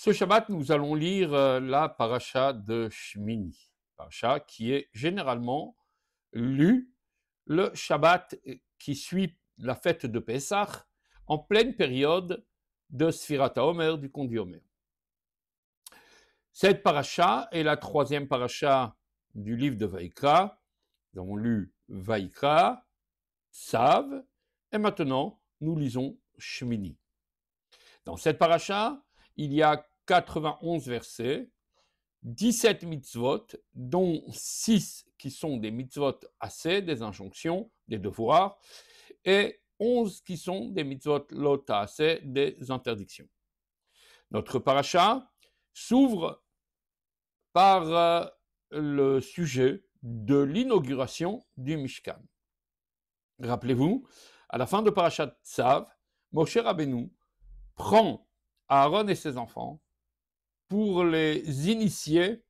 Ce Shabbat, nous allons lire la paracha de Shmini, paracha qui est généralement lue le Shabbat qui suit la fête de Pessah en pleine période de Sfirat HaOmer, du compte du Homer. Cette paracha est la troisième paracha du livre de Vaïkra. Nous avons lu Vaïkra, Tzav, et maintenant nous lisons Shmini. Dans cette paracha, il y a 91 versets, 17 mitzvot, dont 6 qui sont des mitzvot assez, des injonctions, des devoirs, et 11 qui sont des mitzvot lot assez, des interdictions. Notre paracha s'ouvre par le sujet de l'inauguration du Mishkan. Rappelez-vous, à la fin de Parashat Tzav, Moshe Rabbeinu prend Aaron et ses enfants pour les initier,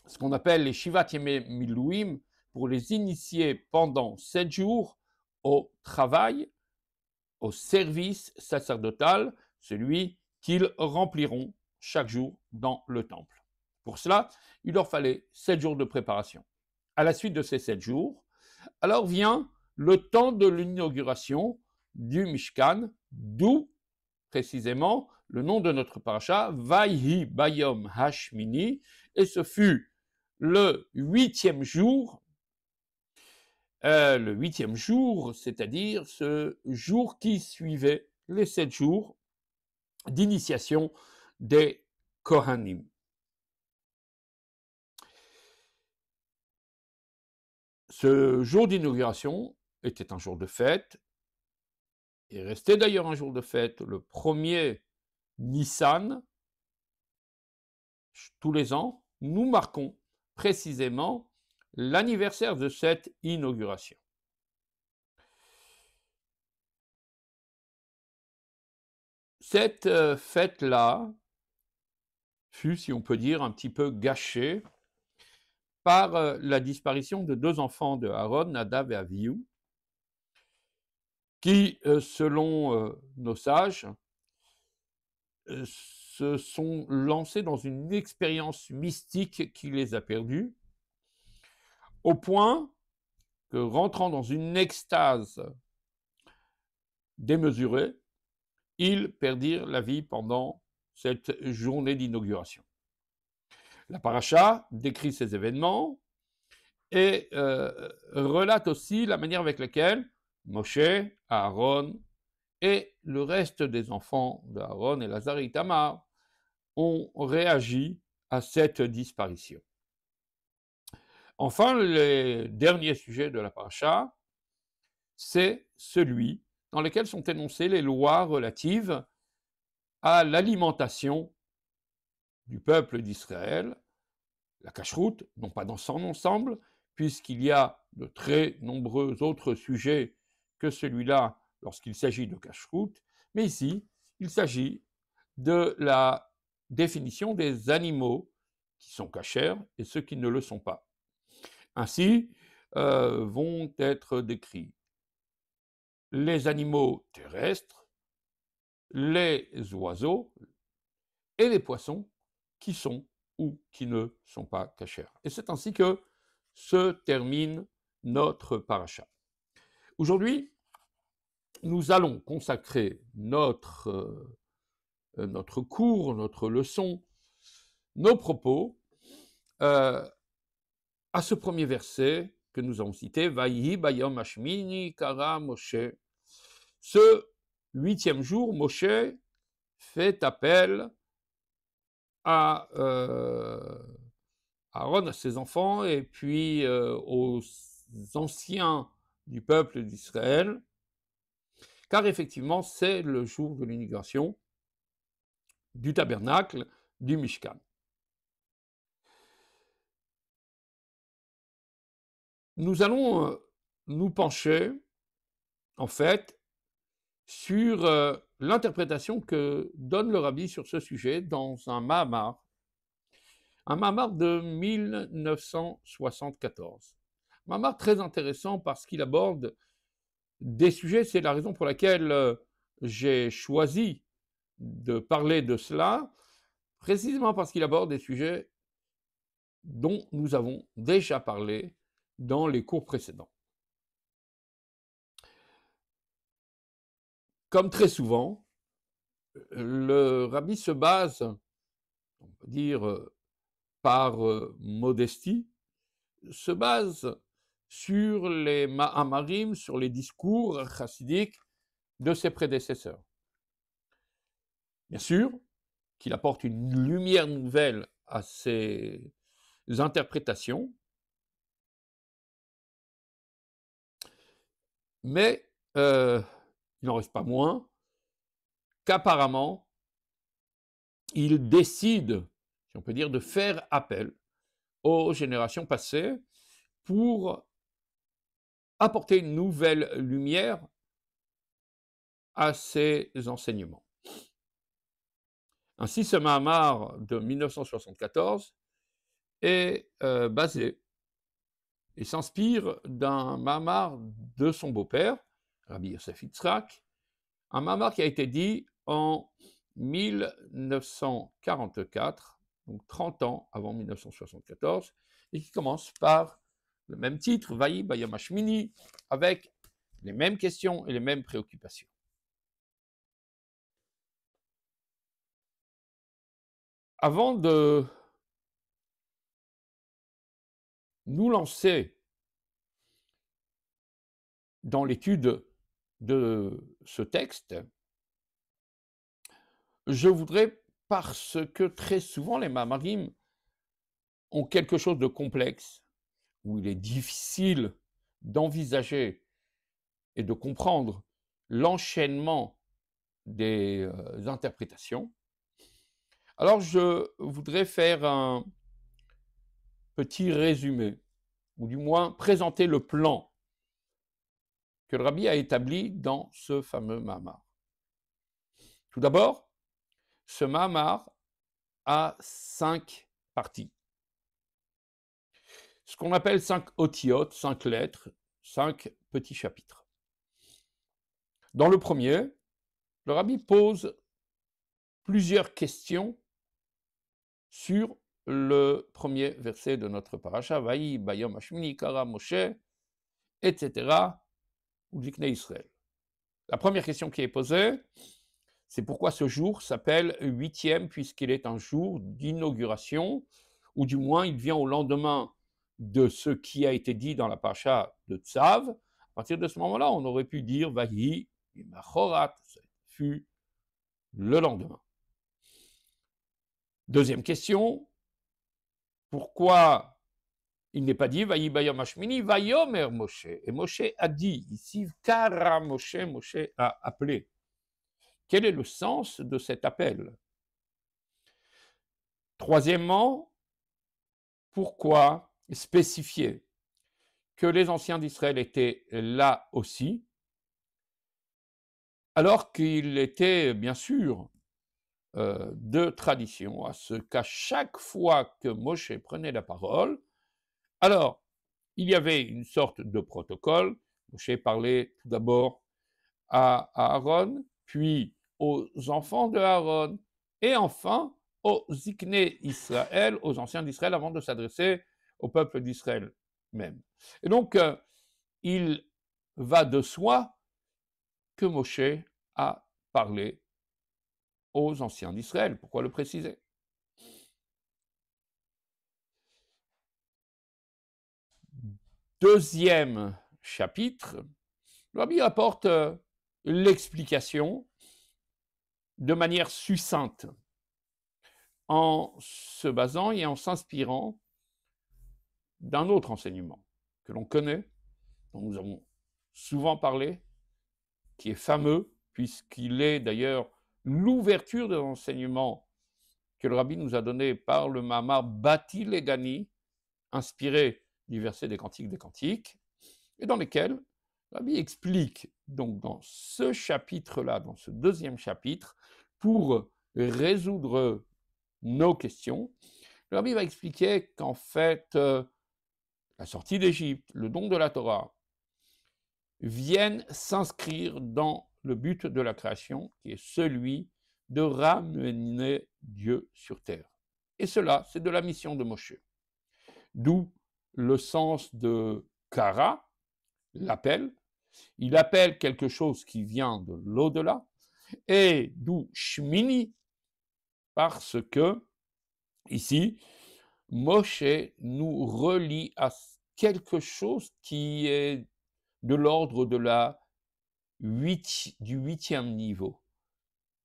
ce qu'on appelle les Shivat Yemei Miluim, pour les initier pendant 7 jours au travail, au service sacerdotal, celui qu'ils rempliront chaque jour dans le temple. Pour cela, il leur fallait 7 jours de préparation. À la suite de ces 7 jours, alors vient le temps de l'inauguration du Mishkan, d'où précisément le nom de notre paracha, Vayhi Bayom Hashmini, et ce fut le 8e jour, c'est-à-dire ce jour qui suivait les 7 jours d'initiation des Kohanim. Ce jour d'inauguration était un jour de fête, et restait d'ailleurs un jour de fête, le 1er Nissan. Tous les ans, nous marquons précisément l'anniversaire de cette inauguration. Cette fête-là fut, si on peut dire, un petit peu gâchée par la disparition de 2 enfants de Aaron, Nadav et Avihu, qui, selon nos sages, se sont lancés dans une expérience mystique qui les a perdus, au point que, rentrant dans une extase démesurée, ils perdirent la vie pendant cette journée d'inauguration. La paracha décrit ces événements et relate aussi la manière avec laquelle Moshe, Aaron et le reste des enfants d'Aaron, Elazar et Itamar, ont réagi à cette disparition. Enfin, le dernier sujet de la paracha, c'est celui dans lequel sont énoncées les lois relatives à l'alimentation du peuple d'Israël, la cacheroute, non pas dans son ensemble, puisqu'il y a de très nombreux autres sujets que celui-là lorsqu'il s'agit de cacheroute, mais ici, il s'agit de la définition des animaux qui sont cachers et ceux qui ne le sont pas. Ainsi vont être décrits les animaux terrestres, les oiseaux et les poissons qui sont ou qui ne sont pas cachers. Et c'est ainsi que se termine notre paracha. Aujourd'hui, nous allons consacrer notre cours, notre leçon, nos propos à ce premier verset que nous avons cité, Vayhi Bayom Hashmini Kara Moshe. Ce 8e jour, Moshe fait appel à Aaron, à ses enfants, et puis aux anciens du peuple d'Israël, car effectivement, c'est le jour de l'inauguration du tabernacle, du Mishkan. Nous allons nous pencher, en fait, sur l'interprétation que donne le rabbi sur ce sujet dans un Mahamar de 1974. Un Mahamar très intéressant parce qu'il aborde des sujets, c'est la raison pour laquelle j'ai choisi de parler de cela, précisément parce qu'il aborde des sujets dont nous avons déjà parlé dans les cours précédents. Comme très souvent, le rabbi se base, on peut dire par modestie, se base sur les ma'amarim, sur les discours chassidiques de ses prédécesseurs. Bien sûr qu'il apporte une lumière nouvelle à ses interprétations, mais il n'en reste pas moins qu'apparemment, il décide, si on peut dire, de faire appel aux générations passées pour apporter une nouvelle lumière à ses enseignements. Ainsi, ce Mahamar de 1974 est basé et s'inspire d'un Mahamar de son beau-père, Rabbi Yosef Yitzhak, un Mahamar qui a été dit en 1944, donc 30 ans avant 1974, et qui commence par le même titre, Vayi Bayom Hashmini, avec les mêmes questions et les mêmes préoccupations. Avant de nous lancer dans l'étude de ce texte, je voudrais, parce que très souvent les Maamarim ont quelque chose de complexe, où il est difficile d'envisager et de comprendre l'enchaînement des interprétations, alors je voudrais faire un petit résumé, ou du moins présenter le plan que le Rabbi a établi dans ce fameux Mahamar. Tout d'abord, ce Mahamar a 5 parties. Ce qu'on appelle 5 otiyot, 5 lettres, 5 petits chapitres. Dans le premier, le Rabbi pose plusieurs questions sur le premier verset de notre paracha, Vayi Bayom Hashmini Kara Moshe, etc., ou Ziknei Israël. La première question qui est posée, c'est pourquoi ce jour s'appelle 8e, puisqu'il est un jour d'inauguration, ou du moins il vient au lendemain de ce qui a été dit dans la paracha de Tzav. À partir de ce moment-là, on aurait pu dire Vayi Imachorat, ce fut le lendemain. Deuxième question, pourquoi il n'est pas dit Vayi Bayom Hashmini, Vayomer Moshe. Et Moshe a dit, ici, Kara Moshe, Moshe a appelé. Quel est le sens de cet appel? Troisièmement, pourquoi spécifier que les anciens d'Israël étaient là aussi, alors qu'il était bien sûr de tradition à ce qu'à chaque fois que Moshe prenait la parole, alors il y avait une sorte de protocole. Moshe parlait tout d'abord à Aaron, puis aux enfants de Aaron, et enfin aux Ziknei Israël, aux anciens d'Israël, avant de s'adresser au peuple d'Israël même. Et donc, il va de soi que Moshe a parlé aux anciens d'Israël. Pourquoi le préciser? Deuxième chapitre, le Rabbi apporte l'explication de manière succincte, en se basant et en s'inspirant d'un autre enseignement que l'on connaît, dont nous avons souvent parlé, qui est fameux, puisqu'il est d'ailleurs l'ouverture de l'enseignement que le Rabbi nous a donné par le Mahamar Bati Legani, inspiré du verset des Cantiques, et dans lesquels le Rabbi explique, donc dans ce chapitre-là, dans ce deuxième chapitre, pour résoudre nos questions, le Rabbi va expliquer qu'en fait, la sortie d'Égypte, le don de la Torah, viennent s'inscrire dans le but de la création, qui est celui de ramener Dieu sur terre. Et cela, c'est de la mission de Moshe. D'où le sens de Kara, l'appel. Il appelle quelque chose qui vient de l'au-delà, et d'où Shmini, parce que, ici, Moshe nous relie à quelque chose qui est de l'ordre de du 8e niveau.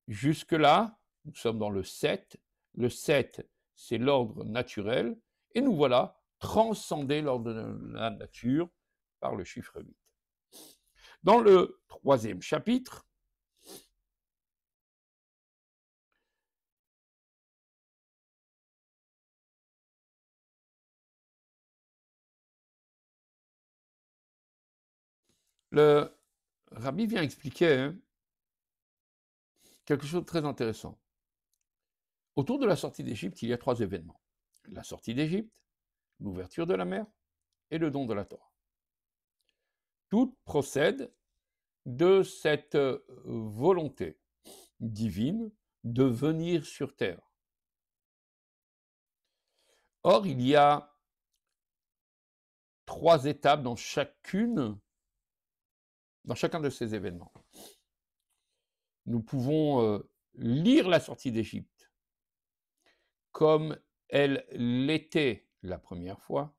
Jusque-là, nous sommes dans le 7. Le 7, c'est l'ordre naturel, et nous voilà transcendés l'ordre de la nature par le chiffre 8. Dans le 3e chapitre, le Rabbi vient expliquer quelque chose de très intéressant. Autour de la sortie d'Égypte, il y a 3 événements. La sortie d'Égypte, l'ouverture de la mer et le don de la Torah. Tout procède de cette volonté divine de venir sur terre. Or, il y a 3 étapes dans chacun de ces événements. Nous pouvons lire la sortie d'Égypte comme elle l'était la première fois.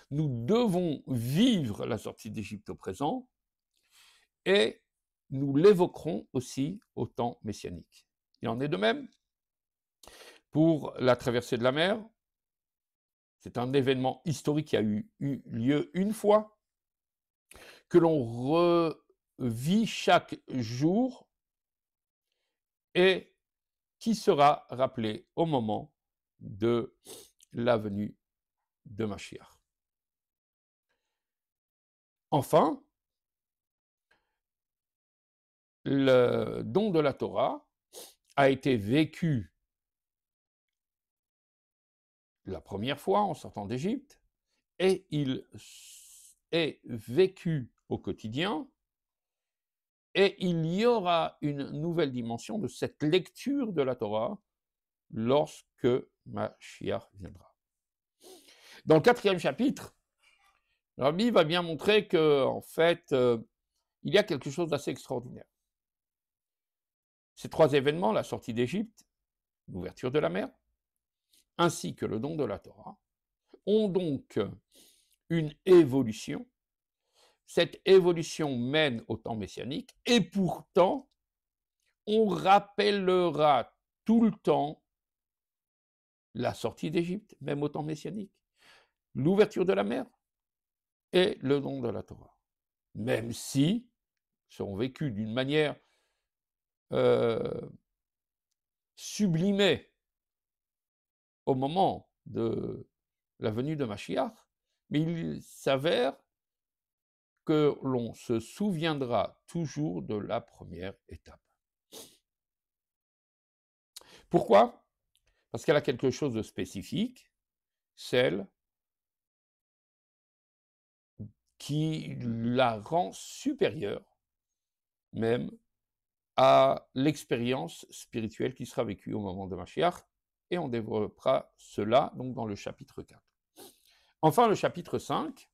Nous devons vivre la sortie d'Égypte au présent, et nous l'évoquerons aussi au temps messianique. Il en est de même pour la traversée de la mer. C'est un événement historique qui a eu lieu une fois, que l'on revit chaque jour et qui sera rappelé au moment de la venue de Mashiach. Enfin, le don de la Torah a été vécu la première fois en sortant d'Égypte, et il est vécu au quotidien, et il y aura une nouvelle dimension de cette lecture de la Torah lorsque Mashiach viendra. Dans le 4e chapitre, Rabbi va bien montrer qu'en fait, il y a quelque chose d'assez extraordinaire. Ces 3 événements, la sortie d'Égypte, l'ouverture de la mer, ainsi que le don de la Torah, ont donc une évolution. Cette évolution mène au temps messianique, et pourtant, on rappellera tout le temps la sortie d'Égypte, même au temps messianique, l'ouverture de la mer et le don de la Torah. Même si seront vécus d'une manière sublimée au moment de la venue de Mashiach, mais il s'avère que l'on se souviendra toujours de la première étape. Pourquoi? Parce qu'elle a quelque chose de spécifique, celle qui la rend supérieure même à l'expérience spirituelle qui sera vécue au moment de Mashiach, et on développera cela donc dans le chapitre 4. Enfin, le chapitre 5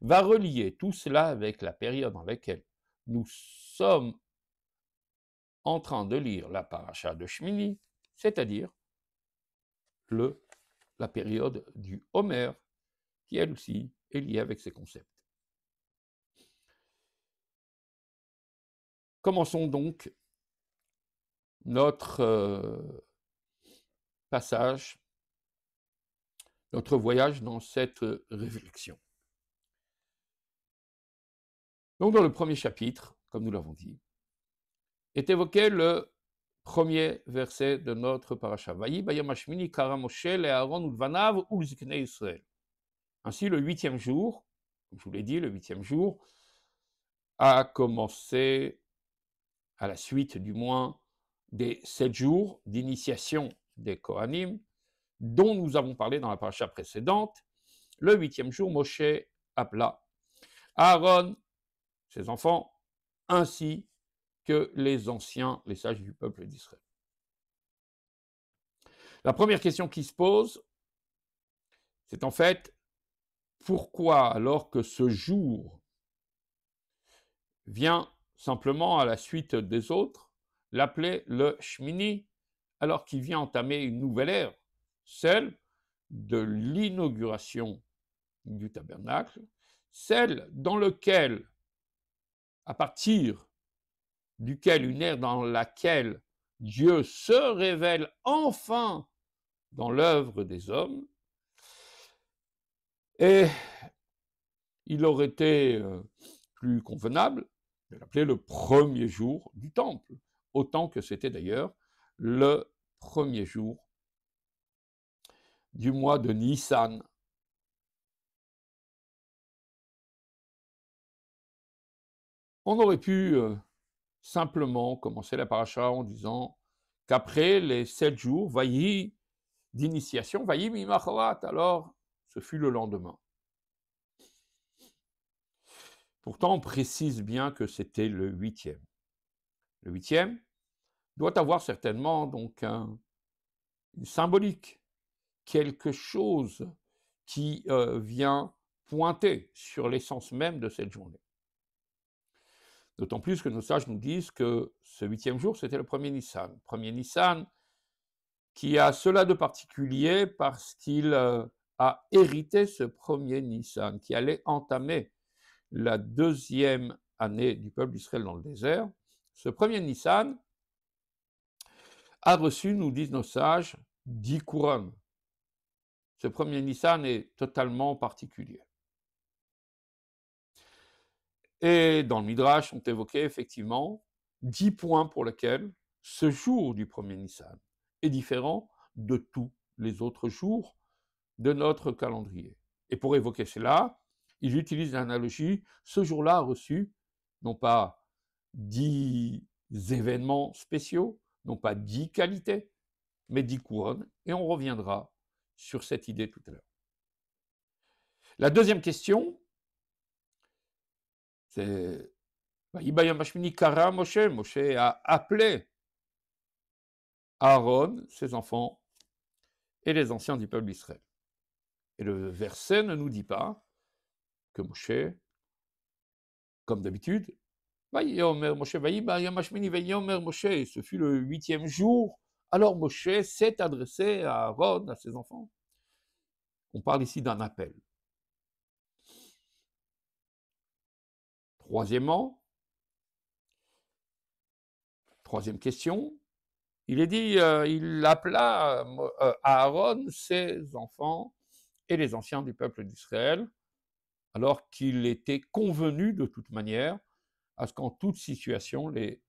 va relier tout cela avec la période dans laquelle nous sommes en train de lire la paracha de Shmini, c'est-à-dire la période du Homer, qui elle aussi est liée avec ces concepts. Commençons donc notre passage, notre voyage dans cette réflexion. Donc dans le premier chapitre, comme nous l'avons dit, est évoqué le premier verset de notre paracha. Vayi bayom hashmini kara Moshe le'Aaron ulvanav ulziknei Israël. Ainsi, le 8e jour, comme je vous l'ai dit, le 8e jour a commencé, à la suite du moins des 7 jours d'initiation des Kohanim, dont nous avons parlé dans la paracha précédente. Le 8e jour, Moshe appela Aaron, ses enfants, ainsi que les anciens, les sages du peuple d'Israël. La première question qui se pose, c'est en fait, pourquoi alors que ce jour vient simplement à la suite des autres, l'appeler le Shmini, alors qu'il vient entamer une nouvelle ère, celle de l'inauguration du tabernacle, celle dans laquelle, à partir duquel une ère dans laquelle Dieu se révèle enfin dans l'œuvre des hommes, et il aurait été plus convenable de l'appeler le premier jour du temple, autant que c'était d'ailleurs le premier jour du mois de Nissan. On aurait pu simplement commencer la paracha en disant qu'après les 7 jours, vailli d'initiation, vailli mimachorat, alors ce fut le lendemain. Pourtant, on précise bien que c'était le 8e. Le 8e doit avoir certainement donc une symbolique, quelque chose qui vient pointer sur l'essence même de cette journée. D'autant plus que nos sages nous disent que ce 8e jour, c'était le premier Nissan. Premier Nissan qui a cela de particulier parce qu'il a hérité ce premier Nissan, qui allait entamer la 2e année du peuple d'Israël dans le désert. Ce premier Nissan a reçu, nous disent nos sages, 10 couronnes. Ce premier Nissan est totalement particulier. Et dans le Midrash, on évoquait effectivement 10 points pour lesquels ce jour du premier Nissan est différent de tous les autres jours de notre calendrier. Et pour évoquer cela, ils utilisent l'analogie, ce jour-là a reçu non pas 10 événements spéciaux, non pas 10 qualités, mais 10 couronnes, et on reviendra sur cette idée tout à l'heure. La deuxième question, c'est Kara Moshe. Moshe a appelé Aaron, ses enfants et les anciens du peuple d'Israël. Et le verset ne nous dit pas que Moshe, comme d'habitude, ce fut le 8e jour, alors Moshe s'est adressé à Aaron, à ses enfants. On parle ici d'un appel. Troisième question, il est dit, il appela Aaron, ses enfants et les anciens du peuple d'Israël, alors qu'il était convenu de toute manière à ce qu'en toute situation, les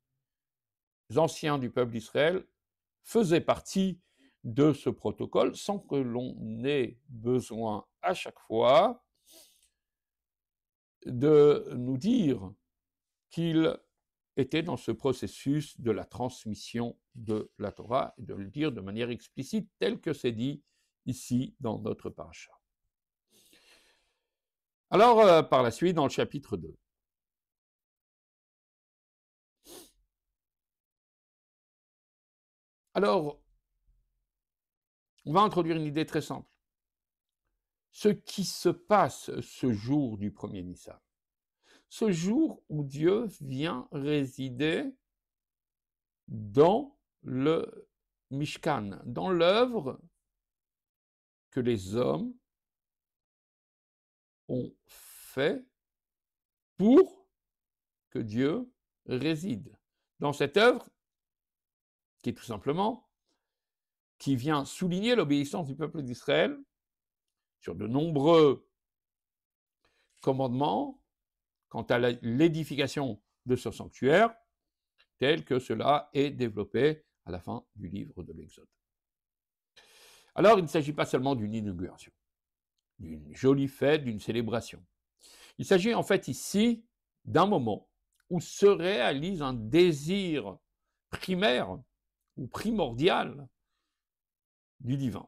anciens du peuple d'Israël faisaient partie de ce protocole sans que l'on ait besoin à chaque fois de nous dire qu'il était dans ce processus de la transmission de la Torah et de le dire de manière explicite tel que c'est dit ici dans notre paracha. Alors, par la suite, dans le chapitre 2. Alors, on va introduire une idée très simple. Ce qui se passe ce jour du premier Nissan, ce jour où Dieu vient résider dans le Mishkan, dans l'œuvre que les hommes ont fait pour que Dieu réside. Dans cette œuvre, qui est tout simplement, qui vient souligner l'obéissance du peuple d'Israël sur de nombreux commandements quant à l'édification de ce sanctuaire, tel que cela est développé à la fin du livre de l'Exode. Alors, il ne s'agit pas seulement d'une inauguration, d'une jolie fête, d'une célébration. Il s'agit en fait ici d'un moment où se réalise un désir primaire ou primordial du divin,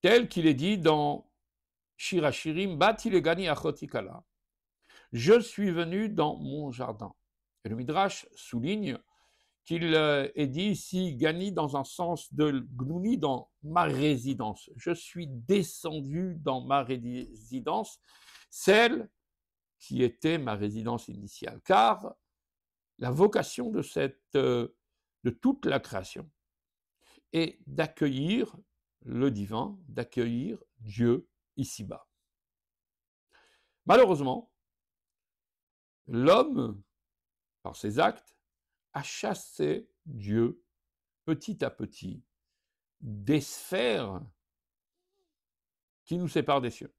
tel qu'il est dit dans Shir Hashirim, Bati legani achoti kala. Je suis venu dans mon jardin. Et le Midrash souligne qu'il est dit ici, Gani dans un sens de Gnouni, dans ma résidence. Je suis descendu dans ma résidence, celle qui était ma résidence initiale. Car la vocation de toute la création est d'accueillir le divin, d'accueillir Dieu ici-bas. Malheureusement, l'homme, par ses actes, a chassé Dieu petit à petit des sphères qui nous séparent des cieux.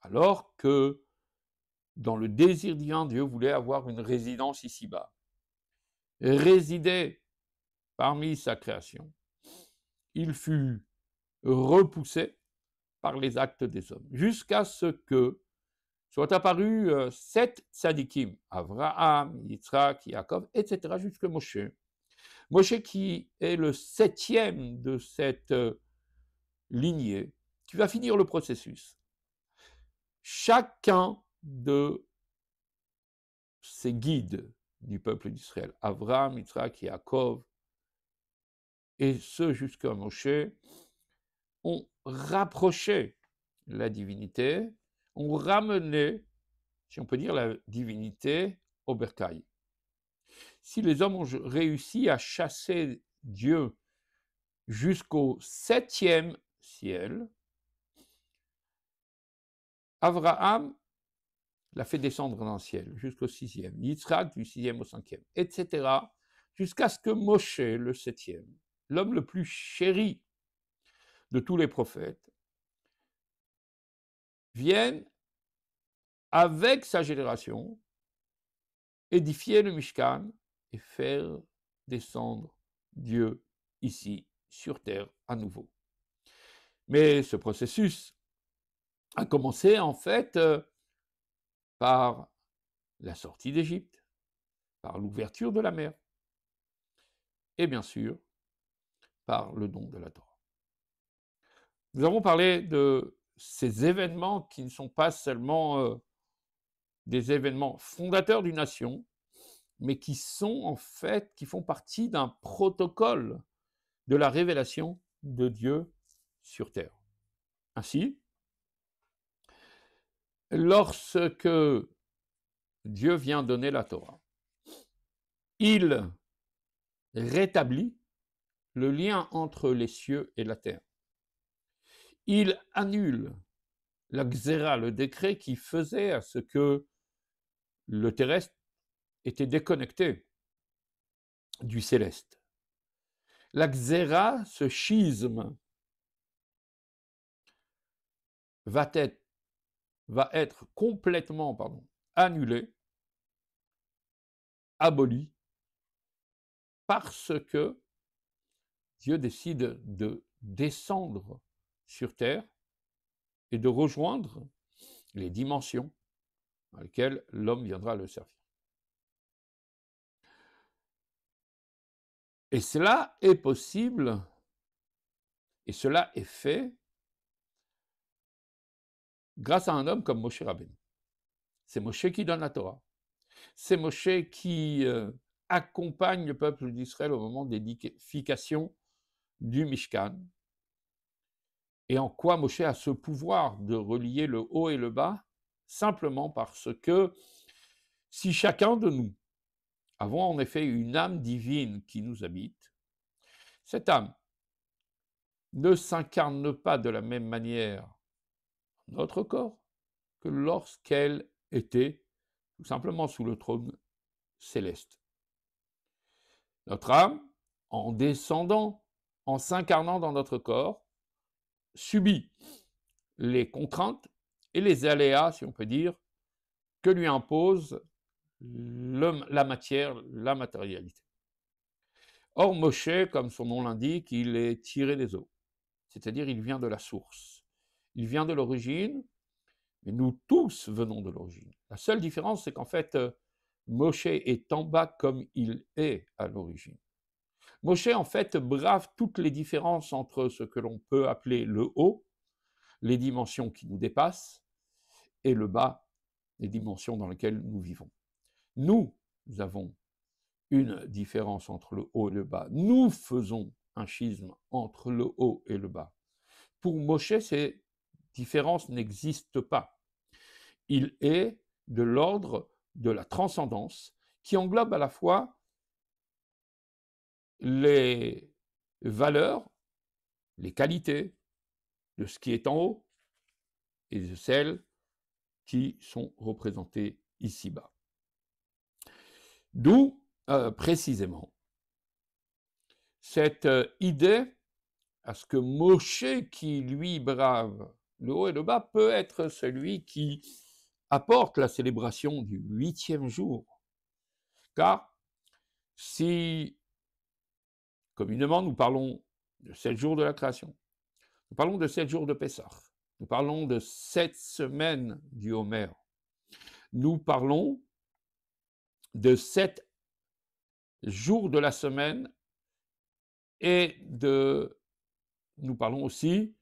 Alors que dans le désir divin, Dieu voulait avoir une résidence ici-bas, résider parmi sa création. Il fut repoussé par les actes des hommes, jusqu'à ce que soient apparus 7 tzadikim, Abraham, Yitzhak, Yaakov, etc., jusqu'à Moshe. Moshe qui est le 7e de cette lignée, qui va finir le processus. Chacun de ces guides du peuple d'Israël, Abraham, Yitzhak, Yaakov, et ce jusqu'à Moshe, ont rapproché la divinité, ont ramené, si on peut dire, la divinité au bercail. Si les hommes ont réussi à chasser Dieu jusqu'au 7e ciel, Abraham l'a fait descendre dans le ciel jusqu'au 6e, Yitzhak du 6e au 5e, etc., jusqu'à ce que Moshe, le 7e, l'homme le plus chéri de tous les prophètes, vienne avec sa génération édifier le Mishkan et faire descendre Dieu ici sur terre à nouveau. Mais ce processus a commencé en fait par la sortie d'Égypte, par l'ouverture de la mer et bien sûr par le don de la Torah. Nous avons parlé de ces événements qui ne sont pas seulement des événements fondateurs d'une nation, mais qui sont en fait, qui font partie d'un protocole de la révélation de Dieu sur terre. Ainsi, lorsque Dieu vient donner la Torah, il rétablit le lien entre les cieux et la terre. Il annule la xéra, le décret qui faisait à ce que le terrestre était déconnecté du céleste. La xéra, ce schisme, va être complètement annulé, aboli, parce que Dieu décide de descendre sur terre et de rejoindre les dimensions dans lesquelles l'homme viendra le servir. Et cela est possible, et cela est fait grâce à un homme comme Moshe Rabbeinu. C'est Moshe qui donne la Torah. C'est Moshe qui accompagne le peuple d'Israël au moment d'édification du Mishkan. Et en quoi Moshe a ce pouvoir de relier le haut et le bas? Simplement parce que si chacun de nous avons en effet une âme divine qui nous habite, cette âme ne s'incarne pas de la même manière dans notre corps que lorsqu'elle était tout simplement sous le trône céleste. Notre âme, en descendant, en s'incarnant dans notre corps, subit les contraintes et les aléas, si on peut dire, que lui impose la matière, la matérialité. Or, Moshe, comme son nom l'indique, il est tiré des eaux, c'est-à-dire il vient de la source, il vient de l'origine, mais nous tous venons de l'origine. La seule différence, c'est qu'en fait, Moshe est en bas comme il est à l'origine. Moshe, en fait, brave toutes les différences entre ce que l'on peut appeler le haut, les dimensions qui nous dépassent, et le bas, les dimensions dans lesquelles nous vivons. Nous avons une différence entre le haut et le bas. Nous faisons un schisme entre le haut et le bas. Pour Moshe, ces différences n'existent pas. Il est de l'ordre de la transcendance qui englobe à la fois les valeurs, les qualités de ce qui est en haut et de celles qui sont représentées ici-bas. D'où précisément cette idée à ce que Moshe, qui lui brave le haut et le bas, peut être celui qui apporte la célébration du 8e jour. Car si communément nous parlons de 7 jours de la création, nous parlons de 7 jours de Pessah, nous parlons de 7 semaines du Homer, nous parlons de 7 jours de la semaine et nous parlons aussi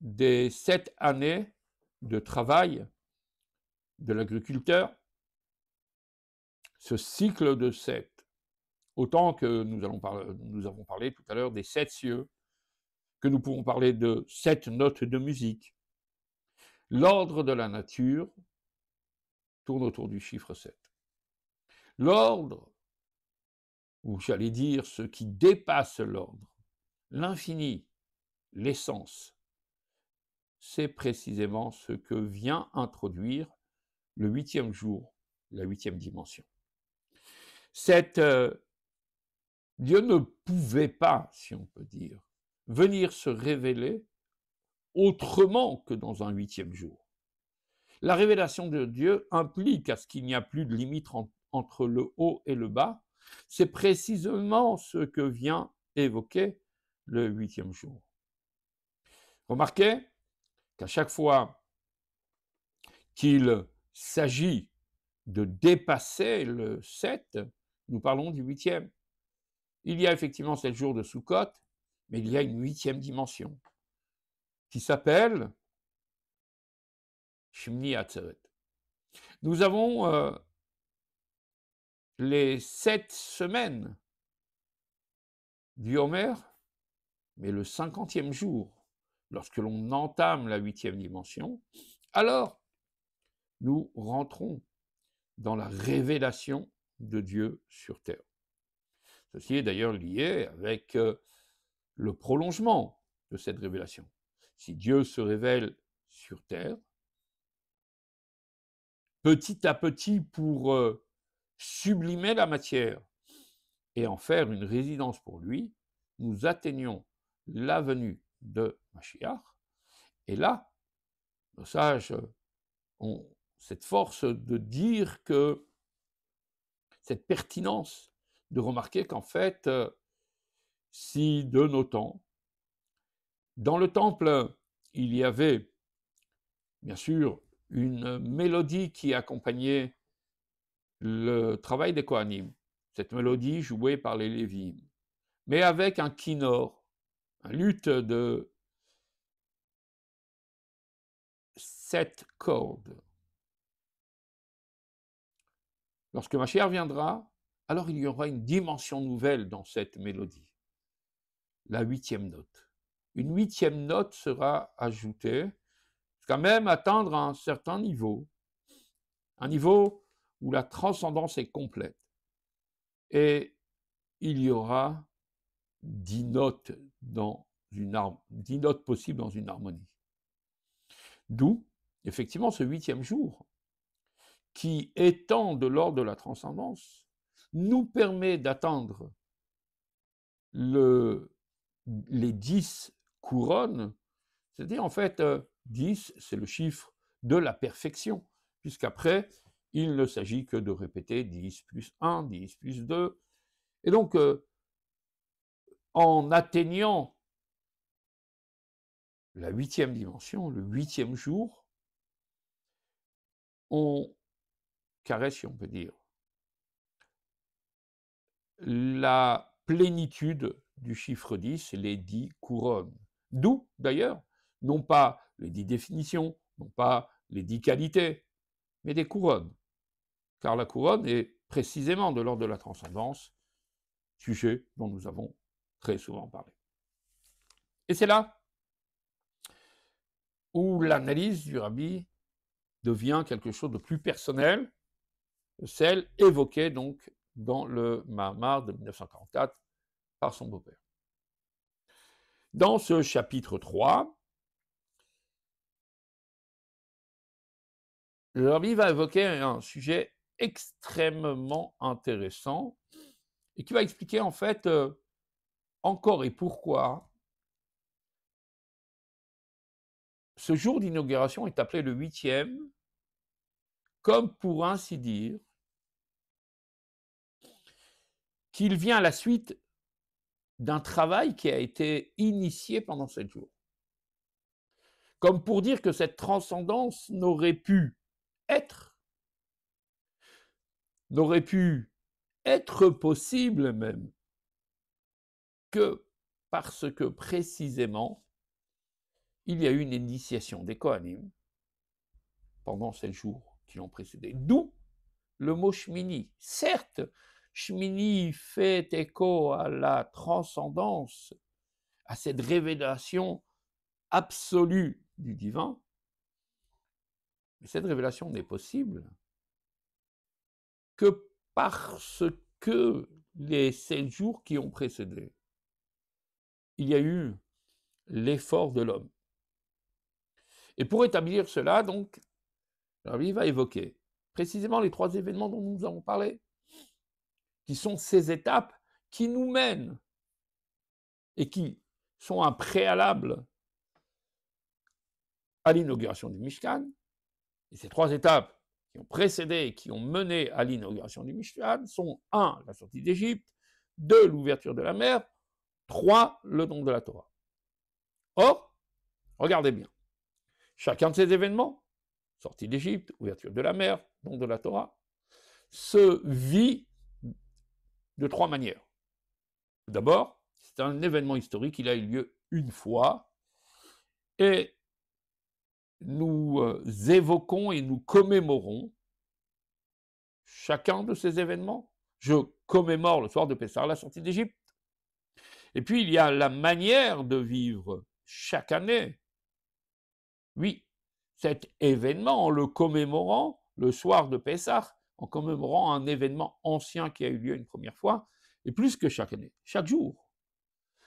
des 7 années de travail de l'agriculteur, ce cycle de 7, autant que nous avons parlé tout à l'heure des 7 cieux, que nous pouvons parler de 7 notes de musique. L'ordre de la nature tourne autour du chiffre 7. L'ordre, ou j'allais dire ce qui dépasse l'ordre, l'infini, l'essence, c'est précisément ce que vient introduire le 8e jour, la 8e dimension. Dieu ne pouvait pas, si on peut dire, venir se révéler autrement que dans un 8e jour. La révélation de Dieu implique à ce qu'il n'y a plus de limite entre le haut et le bas. C'est précisément ce que vient évoquer le 8e jour. Remarquez qu'à chaque fois qu'il s'agit de dépasser le 7, nous parlons du 8e. Il y a effectivement 7 jours de Sukkot, mais il y a une 8e dimension qui s'appelle Shmini Atzeret. Nous avons les 7 semaines du Homer, mais le 50e jour, lorsque l'on entame la 8e dimension, alors nous rentrons dans la révélation de Dieu sur terre. Ceci est d'ailleurs lié avec le prolongement de cette révélation. Si Dieu se révèle sur terre, petit à petit pour sublimer la matière et en faire une résidence pour lui, nous atteignons la venue de Mashiach. Et là, nos sages ont cette force de dire que cette pertinence de remarquer qu'en fait, si de nos temps, dans le temple, il y avait bien sûr une mélodie qui accompagnait le travail des Kohanim, cette mélodie jouée par les Lévim, mais avec un kinor, un luth de 7 cordes. Lorsque Mashiach viendra, alors il y aura une dimension nouvelle dans cette mélodie, la 8e note. Une 8e note sera ajoutée jusqu'à même atteindre un certain niveau, un niveau où la transcendance est complète. Et il y aura 10 notes, 10 notes possibles dans une harmonie. D'où, effectivement, ce 8e jour, qui étant de l'ordre de la transcendance, nous permet d'atteindre les 10 couronnes, c'est-à-dire en fait 10, c'est le chiffre de la perfection, puisqu'après, il ne s'agit que de répéter 10 plus 1, 10 plus 2. Et donc, en atteignant la 8e dimension, le 8e jour, on caresse, si on peut dire, la plénitude du chiffre 10, les 10 couronnes. D'où, d'ailleurs, non pas les 10 définitions, non pas les 10 qualités, mais des couronnes. Car la couronne est précisément de l'ordre de la transcendance, sujet dont nous avons très souvent parlé. Et c'est là où l'analyse du rabbi devient quelque chose de plus personnel, celle évoquée donc dans le Mahamar de 1944 par son beau-père. Dans ce chapitre 3, le rabbi va évoquer un sujet extrêmement intéressant et qui va expliquer en fait encore et pourquoi ce jour d'inauguration est appelé le 8e, comme pour ainsi dire qu'il vient à la suite d'un travail qui a été initié pendant 7 jours. Comme pour dire que cette transcendance n'aurait pu être possible même que parce que précisément il y a eu une initiation des Kohanim pendant 7 jours qui l'ont précédé. D'où le mot Shmini. Certes, Shmini fait écho à la transcendance, à cette révélation absolue du divin, mais cette révélation n'est possible que parce que les 7 jours qui ont précédé, il y a eu l'effort de l'homme. Et pour établir cela, donc, le rabbi va évoquer précisément les 3 événements dont nous avons parlé, qui sont ces étapes qui nous mènent et qui sont un préalable à l'inauguration du Mishkan. Et ces 3 étapes qui ont précédé et qui ont mené à l'inauguration du Mishkan sont 1. La sortie d'Égypte, 2. L'ouverture de la mer, 3. Le don de la Torah. Or, regardez bien, chacun de ces événements, sortie d'Égypte, ouverture de la mer, don de la Torah, se vit de 3 manières. D'abord, c'est un événement historique, il a eu lieu une fois, et nous évoquons et nous commémorons chacun de ces événements. Je commémore le soir de Pessah la sortie d'Égypte. Et puis il y a la manière de vivre chaque année. Oui, cet événement, en le commémorant le soir de Pessah, en commémorant un événement ancien qui a eu lieu une première fois, et plus que chaque année, chaque jour.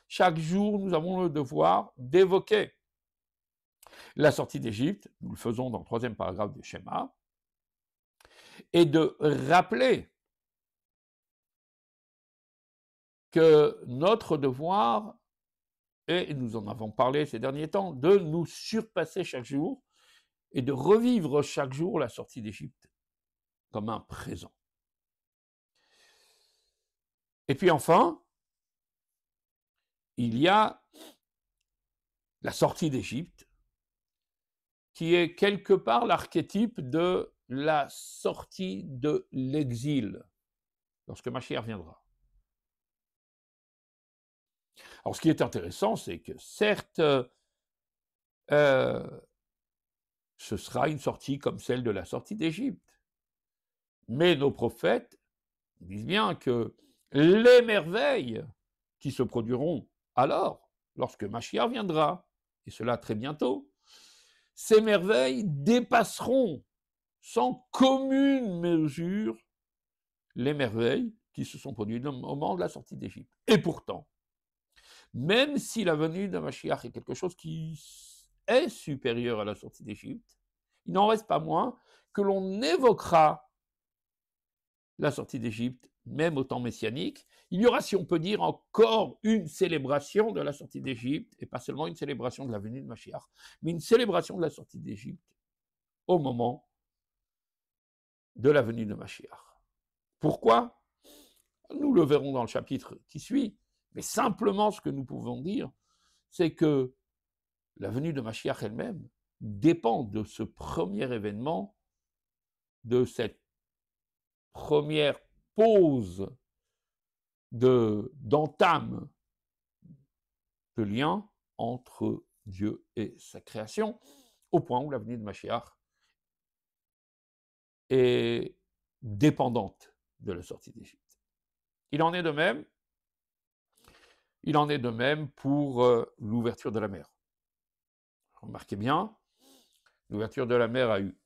Chaque jour, nous avons le devoir d'évoquer la sortie d'Égypte, nous le faisons dans le 3e paragraphe du schéma, et de rappeler que notre devoir est, et nous en avons parlé ces derniers temps, de nous surpasser chaque jour et de revivre chaque jour la sortie d'Égypte comme un présent. Et puis enfin, il y a la sortie d'Égypte, qui est quelque part l'archétype de la sortie de l'exil, lorsque Mashiach viendra. Alors ce qui est intéressant, c'est que certes, ce sera une sortie comme celle de la sortie d'Égypte, mais nos prophètes disent bien que les merveilles qui se produiront alors, lorsque Mashiach viendra, et cela très bientôt, ces merveilles dépasseront sans commune mesure les merveilles qui se sont produites au moment de la sortie d'Égypte. Et pourtant, même si la venue de Mashiach est quelque chose qui est supérieur à la sortie d'Égypte, il n'en reste pas moins que l'on évoquera la sortie d'Égypte, même au temps messianique. Il y aura, si on peut dire, encore une célébration de la sortie d'Égypte, et pas seulement une célébration de la venue de Mashiach, mais une célébration de la sortie d'Égypte au moment de la venue de Mashiach. Pourquoi ? Nous le verrons dans le chapitre qui suit, mais simplement ce que nous pouvons dire, c'est que la venue de Mashiach elle-même dépend de ce premier événement, de cette première pause d'entame de lien entre Dieu et sa création, au point où la venue de Mashiach est dépendante de la sortie d'Égypte. Il en est de même pour l'ouverture de la mer. Remarquez bien, l'ouverture de la mer a eu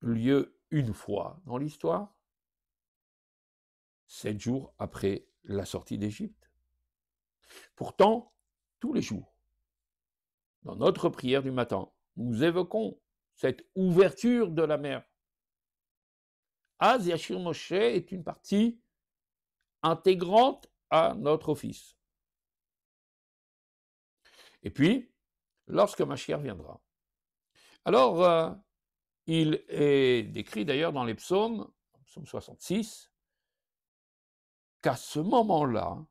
lieu une fois dans l'histoire, 7 jours après la sortie d'Égypte. Pourtant, tous les jours, dans notre prière du matin, nous évoquons cette ouverture de la mer. Az Yashir Moshe est une partie intégrante à notre office. Et puis, lorsque Mashiach viendra, alors il est décrit d'ailleurs dans les psaumes, psaume 66, qu'à ce moment-là,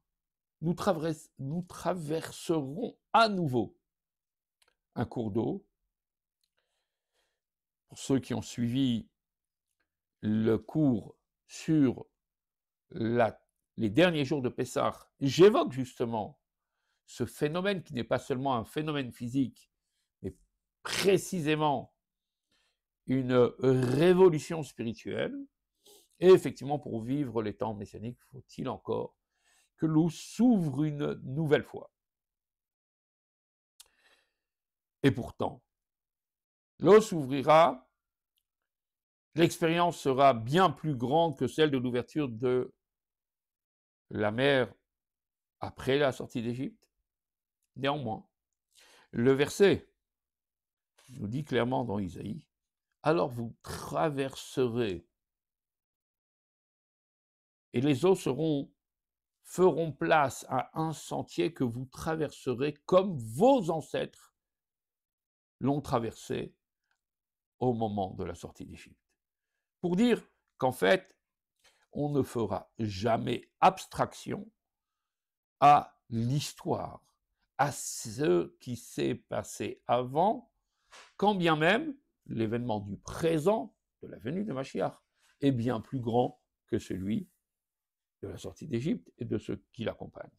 nous traverserons à nouveau un cours d'eau. Pour ceux qui ont suivi le cours sur les derniers jours de Pessah, j'évoque justement ce phénomène qui n'est pas seulement un phénomène physique, mais précisément une révolution spirituelle. Et effectivement, pour vivre les temps messianiques, faut-il encore que l'eau s'ouvre une nouvelle fois. Et pourtant, l'eau s'ouvrira, l'expérience sera bien plus grande que celle de l'ouverture de la mer après la sortie d'Égypte. Néanmoins, le verset nous dit clairement dans Isaïe, alors vous traverserez et les eaux feront place à un sentier que vous traverserez comme vos ancêtres l'ont traversé au moment de la sortie d'Égypte. Pour dire qu'en fait, on ne fera jamais abstraction à l'histoire, à ce qui s'est passé avant, quand bien même l'événement du présent, de la venue de Mashiach, est bien plus grand que celui de la sortie d'Égypte et de ceux qui l'accompagnent.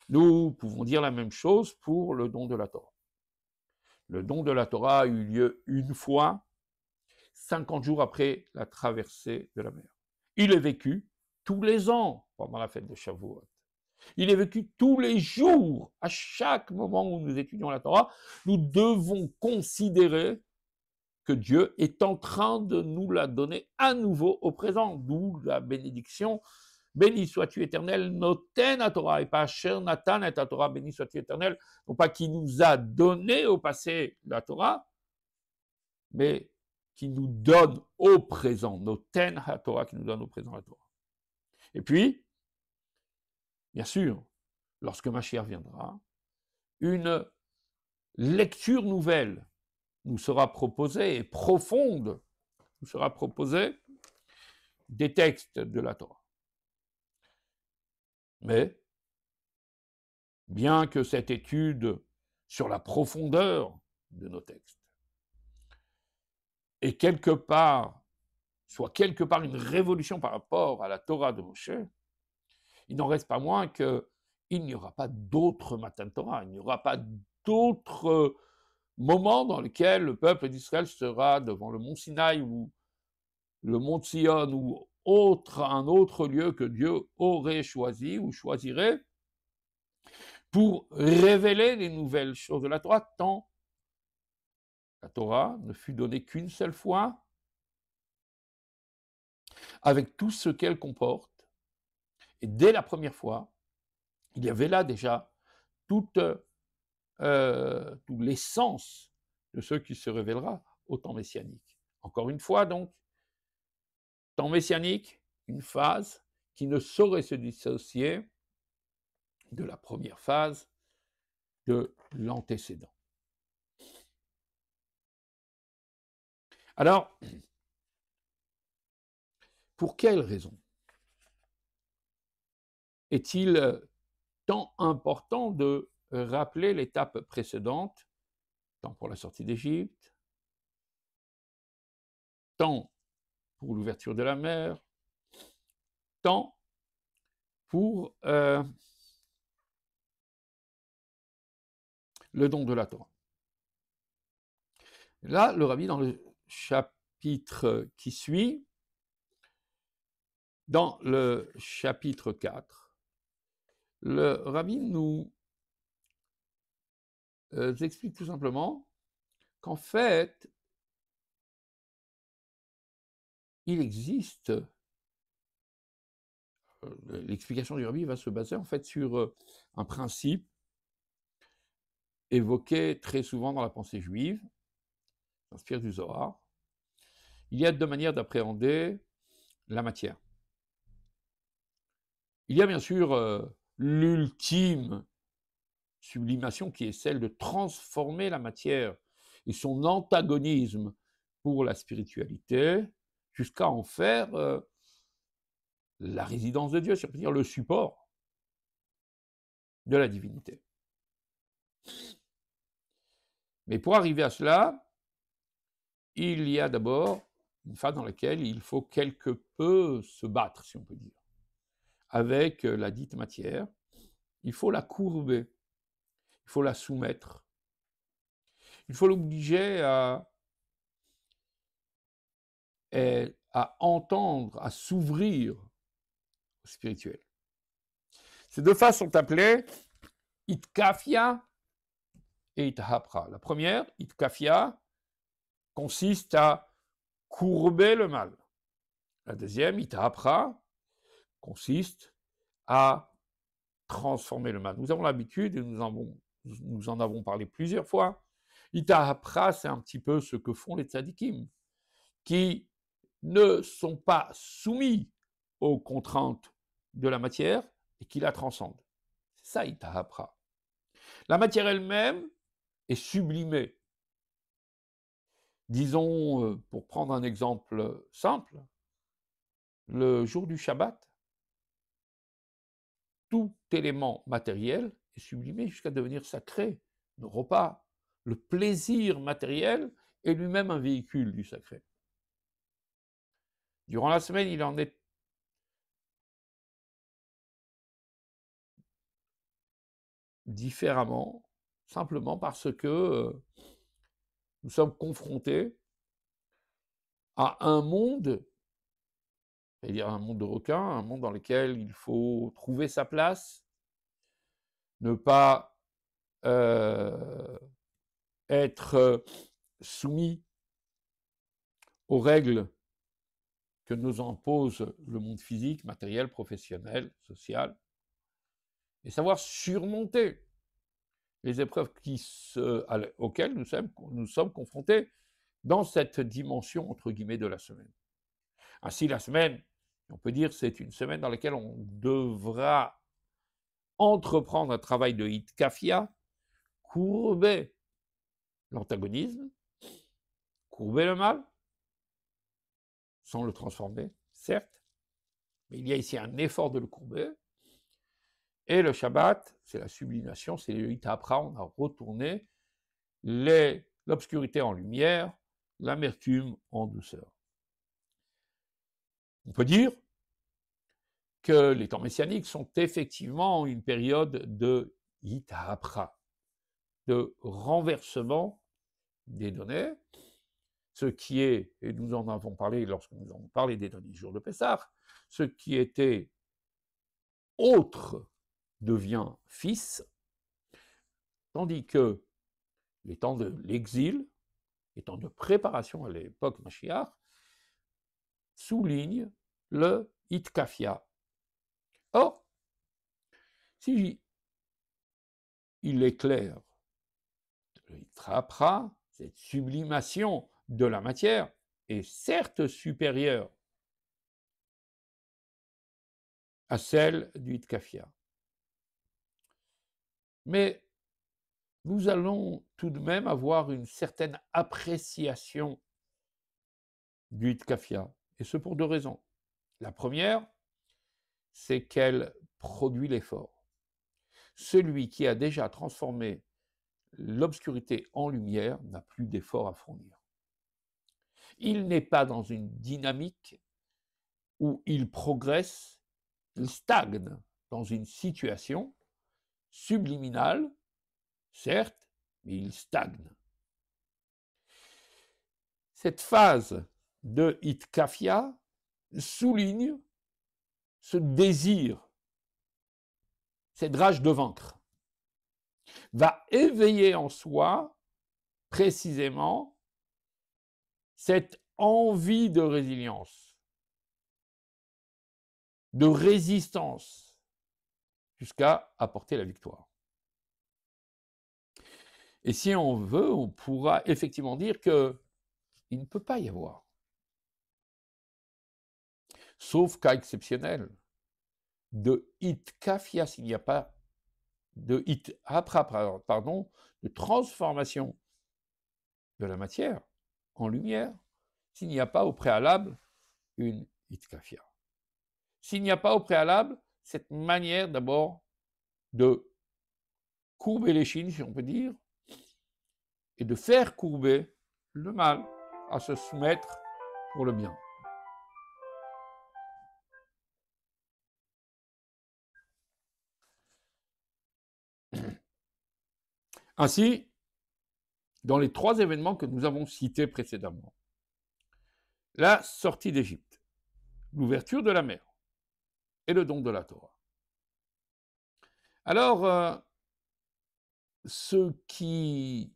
Nous pouvons dire la même chose pour le don de la Torah. Le don de la Torah a eu lieu une fois, 50 jours après la traversée de la mer. Il est vécu tous les ans pendant la fête de Shavuot. Il est vécu tous les jours, à chaque moment où nous étudions la Torah. Nous devons considérer que Dieu est en train de nous la donner à nouveau au présent, d'où la bénédiction. Béni sois-tu éternel, noten à Torah, et pas Asher Natan et à Torah, béni sois-tu éternel, non pas qui nous a donné au passé la Torah, mais qui nous donne au présent, noten à Torah, qui nous donne au présent la Torah. Et puis, bien sûr, lorsque Mashiach viendra, une lecture nouvelle nous sera proposée et profonde, nous sera proposée des textes de la Torah. Mais, bien que cette étude sur la profondeur de nos textes soit quelque part une révolution par rapport à la Torah de Moshe, il n'en reste pas moins qu'il n'y aura pas d'autres Matan Torah, il n'y aura pas d'autres moments dans lesquels le peuple d'Israël sera devant le mont Sinaï ou le mont Sion ou un autre lieu que Dieu aurait choisi ou choisirait pour révéler les nouvelles choses de la Torah, tant la Torah ne fut donnée qu'une seule fois, avec tout ce qu'elle comporte. Et dès la première fois, il y avait là déjà tout l'essence de ce qui se révélera au temps messianique. Encore une fois, donc, temps messianique, une phase qui ne saurait se dissocier de la première phase de l'antécédent. Alors, pour quelle raison est-il tant important de rappeler l'étape précédente, tant pour la sortie d'Égypte, tant pour l'ouverture de la mer, tant pour le don de la Torah. Là, le Rabbi, dans le chapitre qui suit, Dans le chapitre 4, le Rabbi nous explique tout simplement qu'en fait, il existe, l'explication du Rabbi va se baser en fait sur un principe évoqué très souvent dans la pensée juive, s'inspire du Zohar. Il y a deux manières d'appréhender la matière. Il y a bien sûr l'ultime sublimation qui est celle de transformer la matière et son antagonisme pour la spiritualité jusqu'à en faire la résidence de Dieu, c'est-à-dire le support de la divinité. Mais pour arriver à cela, il y a d'abord une phase dans laquelle il faut quelque peu se battre, si on peut dire, avec la dite matière. Il faut la courber, il faut la soumettre, il faut l'obliger à entendre, à s'ouvrir au spirituel. Ces deux phases sont appelées itkafia et ithapra. La première, itkafia, consiste à courber le mal. La deuxième, ithapra, consiste à transformer le mal. Nous avons l'habitude, et nous en avons parlé plusieurs fois, ithapra, c'est un petit peu ce que font les tzadikim, qui ne sont pas soumis aux contraintes de la matière et qui la transcendent. C'est ça, ithapra. La matière elle-même est sublimée. Disons, pour prendre un exemple simple, le jour du Shabbat, tout élément matériel est sublimé jusqu'à devenir sacré. Le repas, le plaisir matériel est lui-même un véhicule du sacré. Durant la semaine, il en est différemment, simplement parce que nous sommes confrontés à un monde, c'est-à-dire un monde de requins, un monde dans lequel il faut trouver sa place, ne pas être soumis aux règles que nous impose le monde physique, matériel, professionnel, social, et savoir surmonter les épreuves auxquelles nous sommes confrontés dans cette dimension, entre guillemets, de la semaine. Ainsi, la semaine, on peut dire, c'est une semaine dans laquelle on devra entreprendre un travail de hitkafia, courber l'antagonisme, courber le mal, sans le transformer, certes, mais il y a ici un effort de le courber. Et le Shabbat, c'est la sublimation, c'est le hitapra, on a retourné l'obscurité en lumière, l'amertume en douceur. On peut dire que les temps messianiques sont effectivement une période de hitapra, de renversement des données, ce qui est, et nous en avons parlé lorsque nous avons parlé des derniers jours de Pessah, ce qui était autre devient fils, tandis que les temps de l'exil, les temps de préparation à l'époque Mashiach, soulignent le hitkafia. Or, si il est clair, le hitrapra, cette sublimation de la matière, est certes supérieure à celle du hitkafia. Mais nous allons tout de même avoir une certaine appréciation du hitkafia, et ce pour deux raisons. La première, c'est qu'elle produit l'effort. Celui qui a déjà transformé l'obscurité en lumière n'a plus d'effort à fournir. Il n'est pas dans une dynamique où il progresse, il stagne dans une situation subliminale, certes, mais il stagne. Cette phase de hitkafia souligne ce désir, cette rage de vaincre, va éveiller en soi précisément cette envie de résilience, de résistance, jusqu'à apporter la victoire. Et si on veut, on pourra effectivement dire qu'il ne peut pas y avoir, sauf cas exceptionnel, de itkafia, s'il n'y a pas de de transformation de la matière en lumière, s'il n'y a pas au préalable une itkafia. S'il n'y a pas au préalable cette manière d'abord de courber l'échine, si on peut dire, et de faire courber le mal à se soumettre pour le bien. Ainsi, dans les 3 événements que nous avons cités précédemment, la sortie d'Égypte, l'ouverture de la mer et le don de la Torah. Alors, ce qui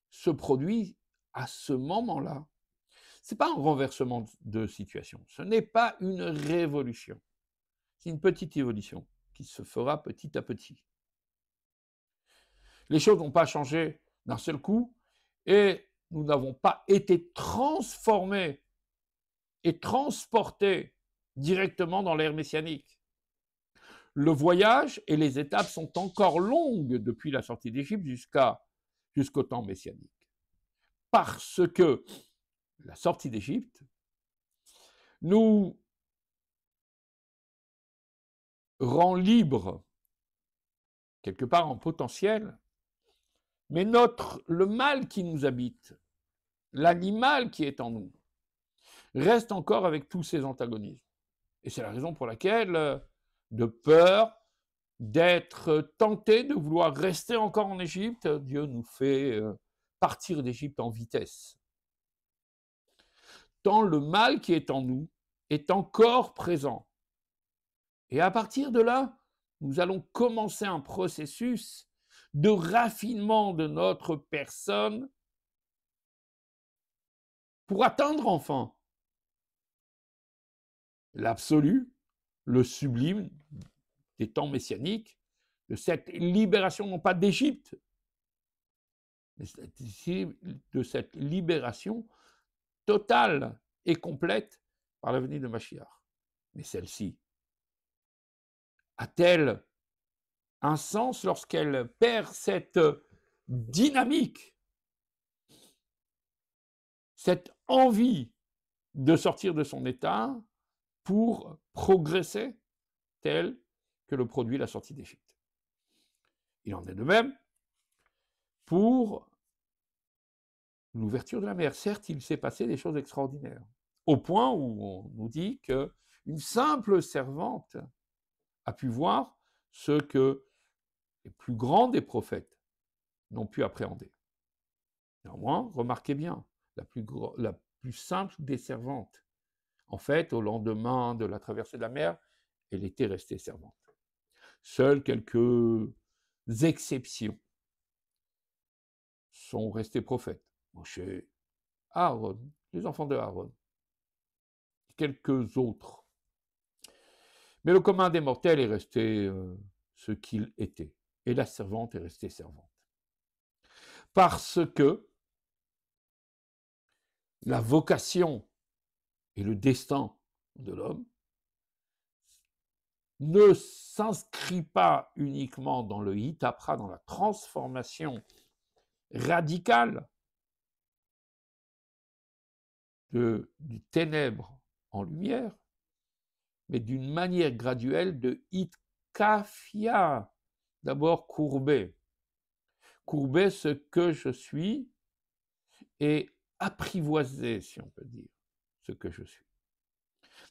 se produit à ce moment-là, ce n'est pas un renversement de situation, ce n'est pas une révolution, c'est une petite évolution qui se fera petit à petit. Les choses n'ont pas changé d'un seul coup et nous n'avons pas été transformés et transportés directement dans l'ère messianique. Le voyage et les étapes sont encore longues depuis la sortie d'Égypte jusqu'au temps messianique. Parce que la sortie d'Égypte nous rend libres, quelque part en potentiel, mais le mal qui nous habite, l'animal qui est en nous, reste encore avec tous ses antagonismes. Et c'est la raison pour laquelle, de peur d'être tenté de vouloir rester encore en Égypte, Dieu nous fait partir d'Égypte en vitesse. Tant le mal qui est en nous est encore présent. Et à partir de là, nous allons commencer un processus de raffinement de notre personne pour atteindre enfin l'absolu, le sublime des temps messianiques, de cette libération non pas d'Égypte, mais de cette libération totale et complète par la venue de Mashiach. Mais celle-ci a-t-elle un sens lorsqu'elle perd cette dynamique, cette envie de sortir de son état pour progresser tel que le produit la sortie d'Égypte? Il en est de même pour l'ouverture de la mer. Certes, il s'est passé des choses extraordinaires, au point où on nous dit qu'une simple servante a pu voir ce que les plus grands des prophètes n'ont pu appréhender. Néanmoins, remarquez bien, la plus simple des servantes, en fait, au lendemain de la traversée de la mer, elle était restée servante. Seules quelques exceptions sont restés prophètes. Moshe, Aaron, les enfants de Aaron, quelques autres. Mais le commun des mortels est resté ce qu'il était. Et la servante est restée servante. Parce que la vocation et le destin de l'homme ne s'inscrit pas uniquement dans le hitapra, dans la transformation radicale du ténèbre en lumière, mais d'une manière graduelle de hitkafia, d'abord courber. Courber ce que je suis et apprivoiser, si on peut dire, ce que je suis.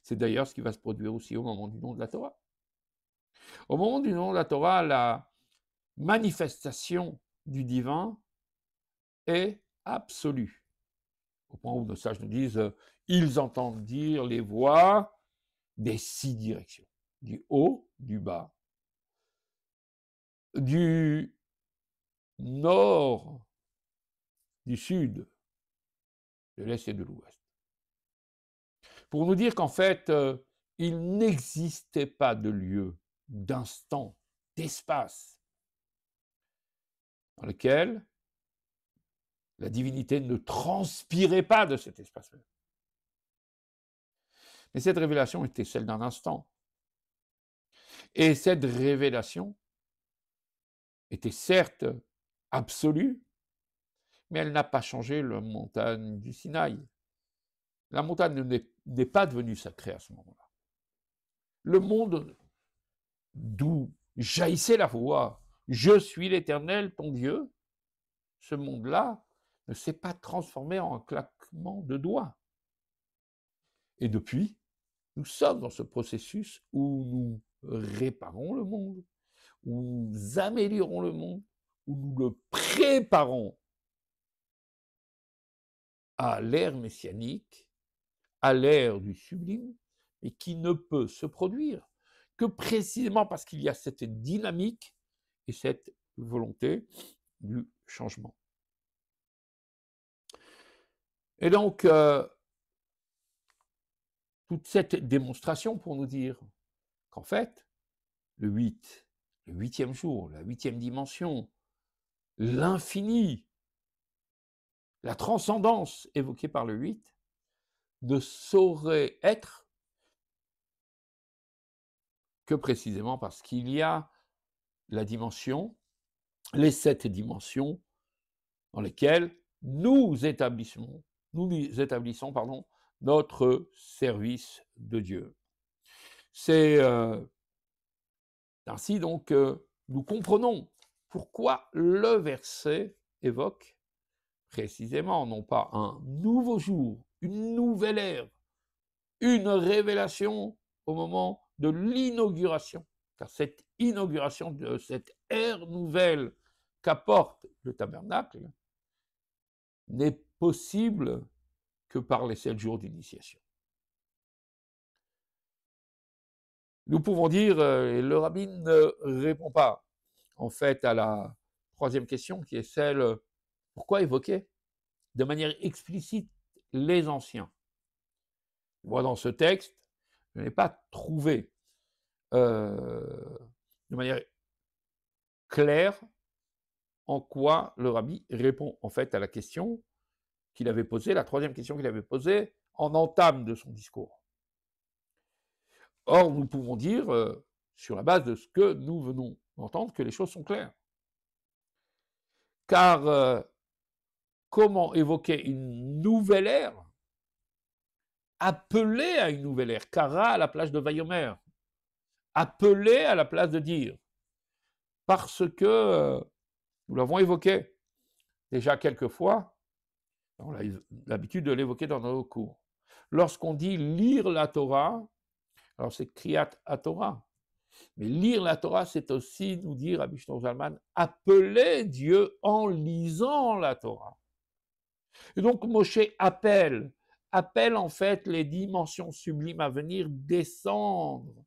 C'est d'ailleurs ce qui va se produire aussi au moment du don de la Torah. Au moment du don de la Torah, la manifestation du divin est absolue. Au point où nos sages nous disent ils entendent dire les voix des 6 directions. du haut, du bas, du nord, du sud, de l'est et de l'ouest. Pour nous dire qu'en fait, il n'existait pas de lieu, d'instant, d'espace dans lequel la divinité ne transpirait pas de cet espace même. Mais cette révélation était celle d'un instant. Et cette révélation était certes absolue, mais elle n'a pas changé la montagne du Sinaï. La montagne n'est pas devenue sacrée à ce moment-là. Le monde d'où jaillissait la voix « Je suis l'Éternel, ton Dieu », ce monde-là ne s'est pas transformé en un claquement de doigts. Et depuis, nous sommes dans ce processus où nous réparons le monde, où nous améliorons le monde, où nous le préparons à l'ère messianique, à l'ère du sublime, et qui ne peut se produire que précisément parce qu'il y a cette dynamique et cette volonté du changement. Et donc, toute cette démonstration pour nous dire qu'en fait, le 8, le 8e jour, la 8e dimension, l'infini, la transcendance évoquée par le 8, ne saurait être que précisément parce qu'il y a la dimension, les 7 dimensions dans lesquelles nous établissons notre service de Dieu. C'est ainsi donc que nous comprenons pourquoi le verset évoque précisément non pas un nouveau jour, une nouvelle ère, une révélation au moment de l'inauguration, car cette inauguration de cette ère nouvelle qu'apporte le tabernacle n'est possible que par les 7 jours d'initiation. Nous pouvons dire, et le rabbin ne répond pas, en fait, à la 3e question, qui est celle, pourquoi évoquer de manière explicite les anciens? Moi, dans ce texte, je n'ai pas trouvé de manière claire en quoi le rabbi répond en fait à la question qu'il avait posée, la 3e question qu'il avait posée en entame de son discours. Or, nous pouvons dire, sur la base de ce que nous venons d'entendre, que les choses sont claires. Car comment évoquer une nouvelle ère, appeler à une nouvelle ère, Kara à la place de Vayomer, appeler à la place de dire, parce que nous l'avons évoqué déjà quelques fois, on a l'habitude de l'évoquer dans nos cours. Lorsqu'on dit lire la Torah, alors c'est Kriyat HaTorah, mais lire la Torah, c'est aussi nous dire, Rabbi Shneur Zalman, appeler Dieu en lisant la Torah. Et donc Moshe appelle en fait les dimensions sublimes à venir descendre,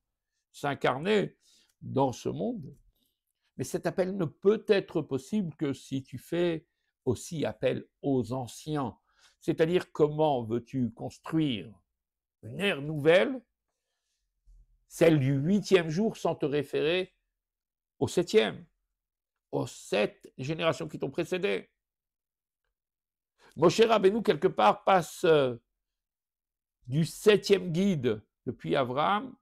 s'incarner dans ce monde. Mais cet appel ne peut être possible que si tu fais aussi appel aux anciens. C'est-à-dire, comment veux-tu construire une ère nouvelle, celle du 8e jour, sans te référer au 7e, aux 7 générations qui t'ont précédé? Moshe Rabbeinu, quelque part, passe du 7e guide depuis Abraham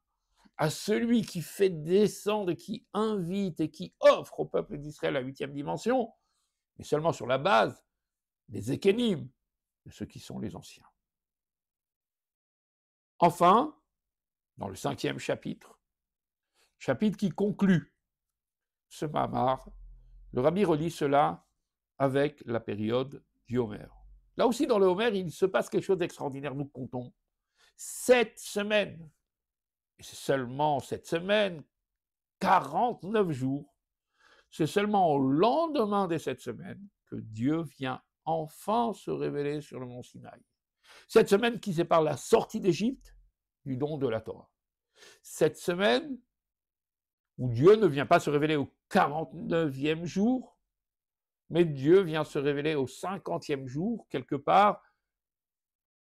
à celui qui fait descendre, qui invite et qui offre au peuple d'Israël la 8e dimension, mais seulement sur la base des ékénim, de ceux qui sont les anciens. Enfin, dans le 5e chapitre qui conclut ce Mamar, le rabbi relie cela avec la période du Homer. Là aussi, dans le Homer, il se passe quelque chose d'extraordinaire. Nous comptons 7 semaines. Et c'est seulement cette semaine, 49 jours. C'est seulement au lendemain de cette semaine que Dieu vient enfin se révéler sur le mont Sinaï. Cette semaine qui sépare la sortie d'Égypte du don de la Torah. Cette semaine où Dieu ne vient pas se révéler au 49e jour, mais Dieu vient se révéler au 50e jour, quelque part,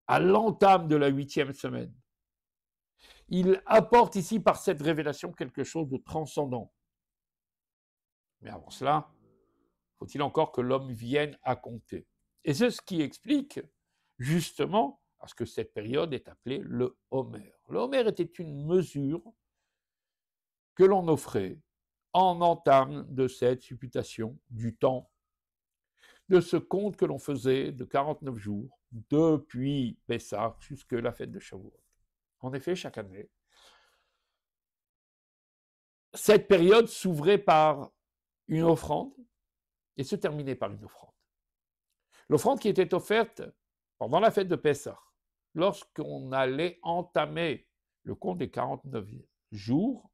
à l'entame de la 8e semaine. Il apporte ici par cette révélation quelque chose de transcendant. Mais avant cela, faut-il encore que l'homme vienne à compter. Et c'est ce qui explique justement à ce que cette période est appelée le Homer. Le Homer était une mesure que l'on offrait en entame de cette supputation du temps, de ce compte que l'on faisait de 49 jours depuis Pessah jusque la fête de Shavuot. En effet, chaque année, cette période s'ouvrait par une offrande et se terminait par une offrande. L'offrande qui était offerte pendant la fête de Pessah, lorsqu'on allait entamer le compte des 49 jours,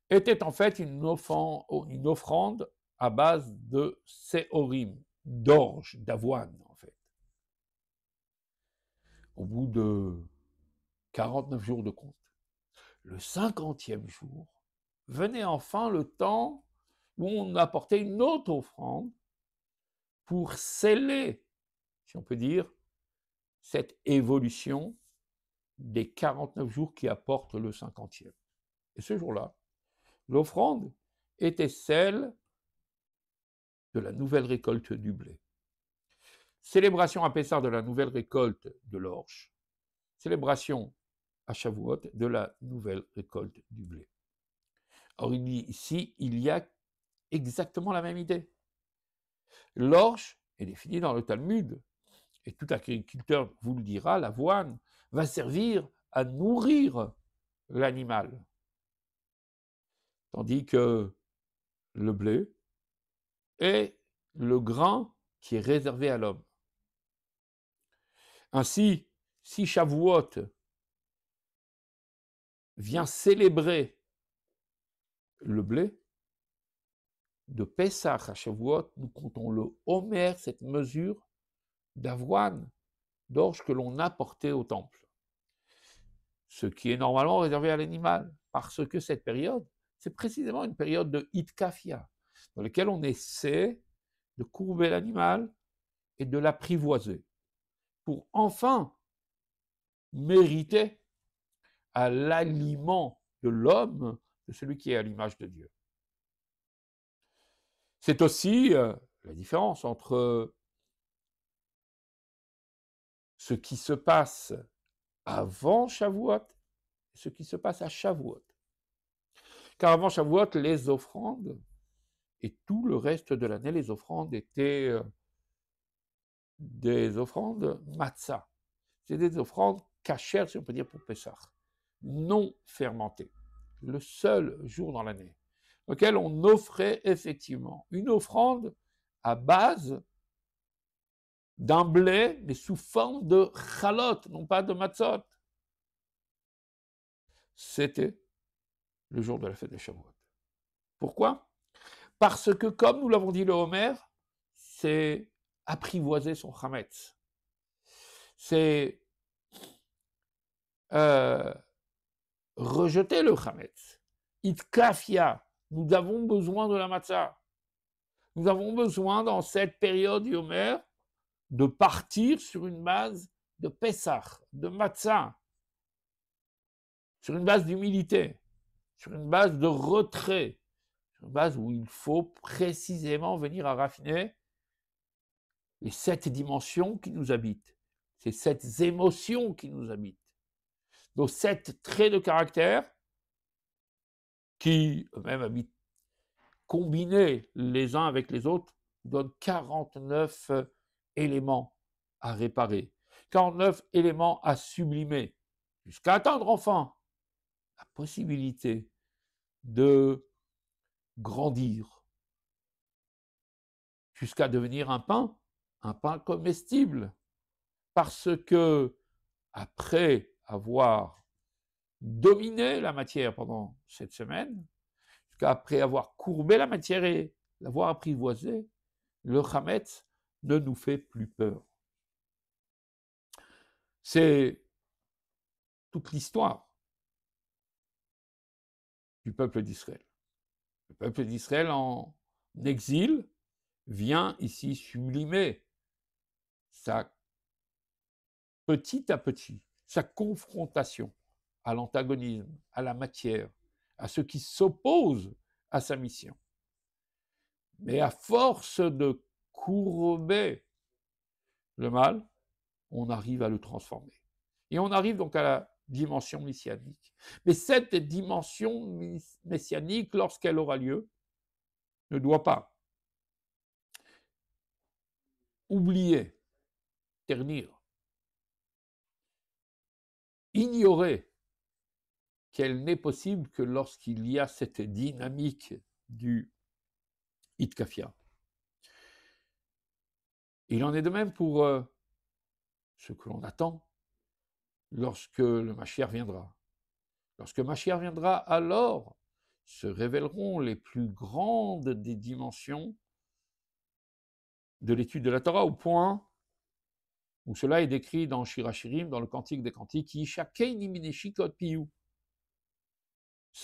était en fait une offrande à base de séorim, d'orge, d'avoine en fait. Au bout de 49 jours de compte, le 50e jour, venait enfin le temps où on apportait une autre offrande pour sceller, si on peut dire, cette évolution des 49 jours qui apportent le 50e. Et ce jour-là, l'offrande était celle de la nouvelle récolte du blé. Célébration à Pessah de la nouvelle récolte de l'orge, célébration à Shavuot de la nouvelle récolte du blé. Or, ici, il y a exactement la même idée. L'orge est définie dans le Talmud, et tout agriculteur vous le dira, l'avoine va servir à nourrir l'animal. Tandis que le blé est le grain qui est réservé à l'homme. Ainsi, si Shavuot vient célébrer le blé, de Pessah à Shavuot, nous comptons le Homer, cette mesure d'avoine, d'orge que l'on apportait au temple. Ce qui est normalement réservé à l'animal, parce que cette période, c'est précisément une période de Hitkafia, dans laquelle on essaie de courber l'animal et de l'apprivoiser, pour enfin mériter à l'aliment de l'homme, de celui qui est à l'image de Dieu. C'est aussi la différence entre ce qui se passe avant Shavuot et ce qui se passe à Shavuot. Car avant Shavuot, les offrandes et tout le reste de l'année, les offrandes étaient des offrandes matzah. C'est des offrandes cachères, si on peut dire, pour Pessah, non fermentées. Le seul jour dans l'année auquel on offrait effectivement une offrande à base d'un blé, mais sous forme de chalot, non pas de matzot. C'était le jour de la fête de Shavuot. Pourquoi? Parce que, comme nous l'avons dit le Homer, c'est apprivoiser son chametz. C'est rejeter le chametz. Itkafia, nous avons besoin de la matzah. Nous avons besoin, dans cette période du Homer, de partir sur une base de Pessah, de matzah, sur une base d'humilité, sur une base de retrait, sur une base où il faut précisément venir à raffiner les 7 dimensions qui nous habitent, ces 7 émotions qui nous habitent, nos 7 traits de caractère qui eux-mêmes habitent combinés les uns avec les autres, donnent 49 éléments à réparer, 49 éléments à sublimer, jusqu'à atteindre enfin la possibilité de grandir, jusqu'à devenir un pain comestible, parce que après avoir dominé la matière pendant cette semaine, jusqu'après avoir courbé la matière et l'avoir apprivoisée, le chametz ne nous fait plus peur. C'est toute l'histoire du peuple d'Israël. Le peuple d'Israël en exil vient ici sublimer petit à petit sa confrontation à l'antagonisme, à la matière, à ce qui s'oppose à sa mission. Mais à force de courber le mal, on arrive à le transformer. Et on arrive donc à la dimension messianique. Mais cette dimension messianique, lorsqu'elle aura lieu, ne doit pas oublier, ternir, ignorer qu'elle n'est possible que lorsqu'il y a cette dynamique du Hitkafia. Il en est de même pour ce que l'on attend lorsque le Mashiach viendra. Lorsque Mashiach viendra, alors se révéleront les plus grandes des dimensions de l'étude de la Torah, au point où cela est décrit dans Shirachirim, dans le Cantique des Cantiques, Yishakeini mineshikot piyu.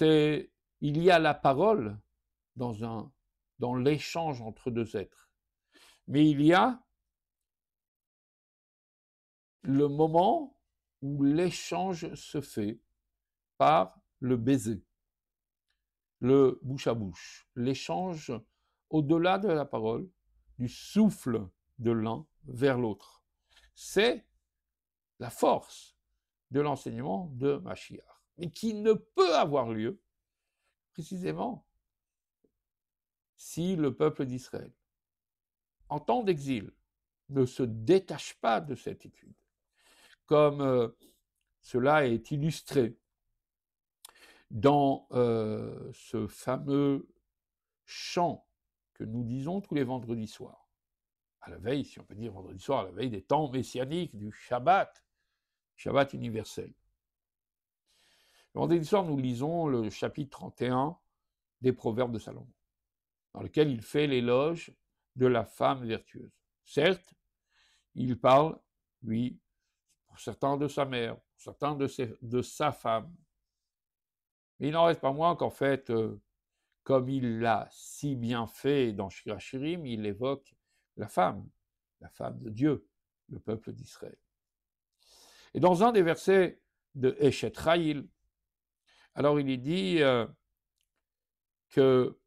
Il y a la parole dans l'échange entre deux êtres. Mais il y a le moment où l'échange se fait par le baiser, le bouche à bouche, l'échange au-delà de la parole, du souffle de l'un vers l'autre. C'est la force de l'enseignement de Mashiach, mais qui ne peut avoir lieu précisément si le peuple d'Israël, en temps d'exil, ne se détache pas de cette étude, comme cela est illustré dans ce fameux chant que nous disons tous les vendredis soirs, à la veille, si on peut dire vendredi soir, à la veille des temps messianiques, du Shabbat universel. Le vendredi soir, nous lisons le chapitre 31 des Proverbes de Salomon, dans lequel il fait l'éloge de la femme vertueuse. Certes, il parle, oui, pour certains de sa mère, pour certains de sa femme, mais il n'en reste pas moins qu'en fait, comme il l'a si bien fait dans Shirachirim, il évoque la femme de Dieu, le peuple d'Israël. Et dans un des versets de Eshet Chayil, alors il est dit que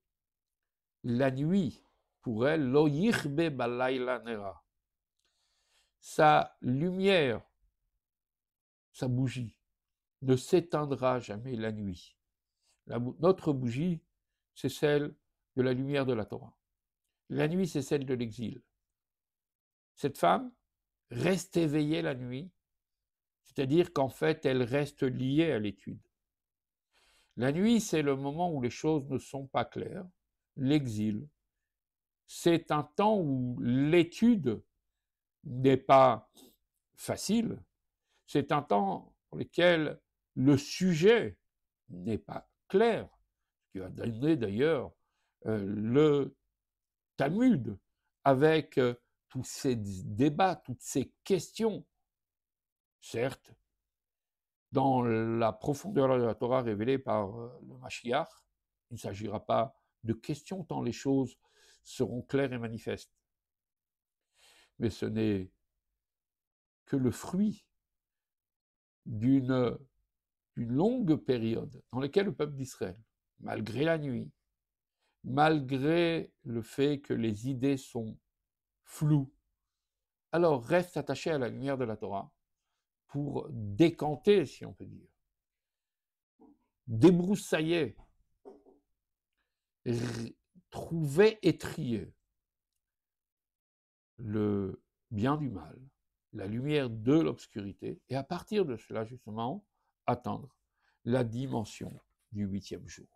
la nuit, pour elle, lo yirbe balayla nera, sa lumière, sa bougie, ne s'éteindra jamais la nuit. Notre bougie, c'est celle de la lumière de la Torah. La nuit, c'est celle de l'exil. Cette femme reste éveillée la nuit, c'est-à-dire qu'en fait, elle reste liée à l'étude. La nuit, c'est le moment où les choses ne sont pas claires, l'exil. C'est un temps où l'étude n'est pas facile, c'est un temps pour lequel le sujet n'est pas clair, ce qui va donner d'ailleurs le Talmud avec tous ces débats, toutes ces questions. Certes, dans la profondeur de la Torah révélée par le Mashiach, il ne s'agira pas de questions tant les choses seront claires et manifestes. Mais ce n'est que le fruit d'une longue période dans laquelle le peuple d'Israël, malgré la nuit, malgré le fait que les idées sont floues, alors reste attaché à la lumière de la Torah pour décanter, si on peut dire, débroussailler, trouver et trier le bien du mal, la lumière de l'obscurité, et à partir de cela, justement, atteindre la dimension du 8e jour.